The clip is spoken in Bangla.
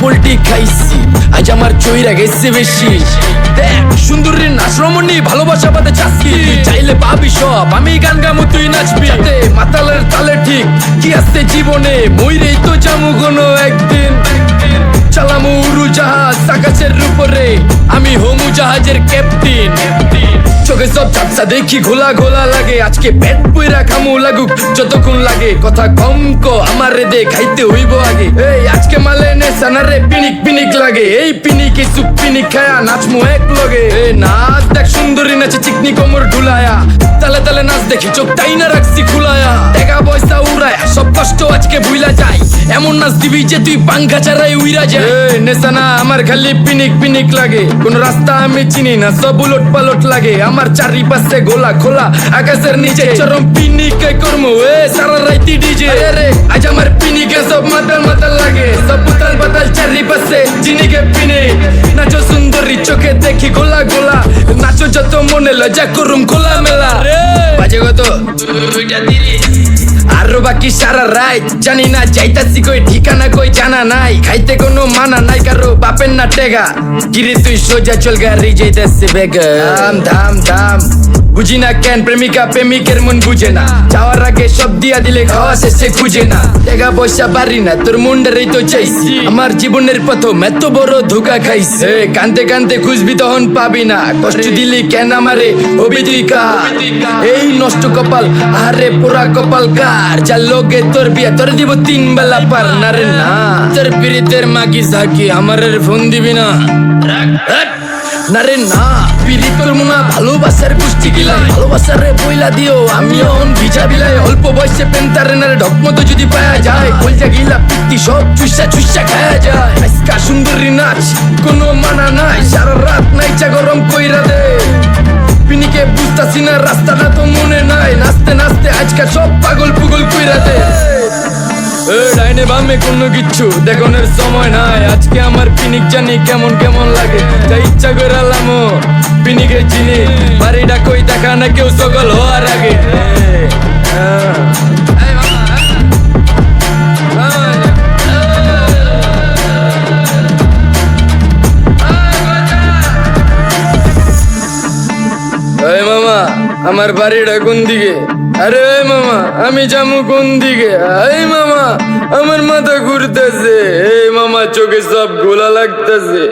পোল্টি খাইছি, আজ আমার চইরা গেছে বেশি। দেখ সুন্দরীর নাচ রমণী, ভালোবাসা পাতে চাচ্ছি, চাইলে পাবি সব, আমি গান গামু তুই নাচবি। মাতালের তালে ঠিক কি আসছে জীবনে, মইরেই তো জামু কোনো একদিন। চালামু উড়োজাহাজ আকাশের উপরে, আমি হোমু জাহাজের ক্যাপ্টেন। চোখে সব ঝাপসা দেখি ঘোলা ঘোলা লাগে, আজকে পেট পুইরা খামু লাগুক যতক্ষণ লাগে। কথা কম কো আমারে দে খাইতে হইব আগে, এই আজকে মালে নে সানারে পিনিক পিনিক লাগে। এই পিনিকে সুপ পিনিক খায়া নাচমু এক লগে। এই নাচ দেখ সুন্দরী নাচে চিকনি কোমর ঢুলায়া, তালে তালে নাচ দেখি চোখ তাই না রাখছি খুলায়া। টাকা পয়সা উড়ায়া সব কষ্ট আজকে ভুইলা যায়, এমন নাচ দিবি যে তুই পাঙ্খা ছাড়াই উইরা যায়। নেশানা আমার খালি পিনিক পিনিক লাগে, কোন রাস্তা আমি চিনি না, সব উলট পালট লাগে। আমার চারিপাশে গোলা খোলা আকাশের নিচে, চরম পিনিকে করমু এ সারা রাইতি ডিজে। আরে আজ আমার পিনিকে সব মাতাল মাতাল লাগে, সব উতাল পাতাল চারিপাশে চিনিকে পিনিক। নাচো সুন্দরী চোখে দেখি গোলা গোলা, নাচো যত মনে লজ্জা করুম খোলা মেলা। বাজে কত আরো বাকি সারা রাত জানি না, যাইতাছি কই ঠিকানা কই জানা নাই। খাইতে কোনো মানা নাই কারো বাপের না টেগা, গিরি তুই সোজা চল গাড়ি যাইতাছি বেগা। ধাম ধাম ধাম বুঝি না কেন প্রেমিকা প্রেমিকের মন বুঝে না, যাওয়ার আগে সব দিয়া দিলে খাওয়া শেষে খুঁজে না। টাকা পয়সা পারি না তোর মুন্ডারেই তো চাইছি, আমার জীবনের প্রথম এত বড় ধোকা খাইছে। কানতে কানতে খুঁজবি তখন পাবি না, কষ্ট দিলি কেন আমারে হবি তুই কার। এই নষ্ট কপাল আরে পোড়া কপাল কার, যার লোকে তোর বিয়া তোর দিব 3 বেলা পার না রে না। তোর পিরিতের মাগি ঝাঁকি আমারের ফোন দিবি না না রে না। পিরি করবো না ভালোবাসার গোষ্ঠী গিলাই, ভালোবাসারে বইলা দিও আমিও ভিজা বিলাই। অল্প বয়সে পেন্টারে নারে ঢক মতো যদি পায়া যায়, কলজা গিলা পিত্তি সব চুষা চুষা খায়া যায়। আজকা সুন্দরী নাচ কোনো মানা নাই, সারা রাত নাইচা গরম কইরা দে। পিনিকে বুঝতাছি না রাস্তাটা তো মনে নাই, নাচতে নাচতে আজকা সব পাগল পুগল কইরা দে। ডাইনে বামে কোনো কিচ্ছু দেখনের সময় নাই, আজকে আমার পিনিক জানি কেমন কেমন লাগে। যা ইচ্ছা করে লামো পিনিকে চিনি, বাড়িটা কই দেখা না কেউ সকল হওয়ার আগে। মামা আমার বাড়িটা কোন দিকে? আরে মামা আমি যামু কোন দিকে? এই মামা আমার মাথা ঘুরতেছে, এই মামা চোখে সব গোলা লাগতেছে।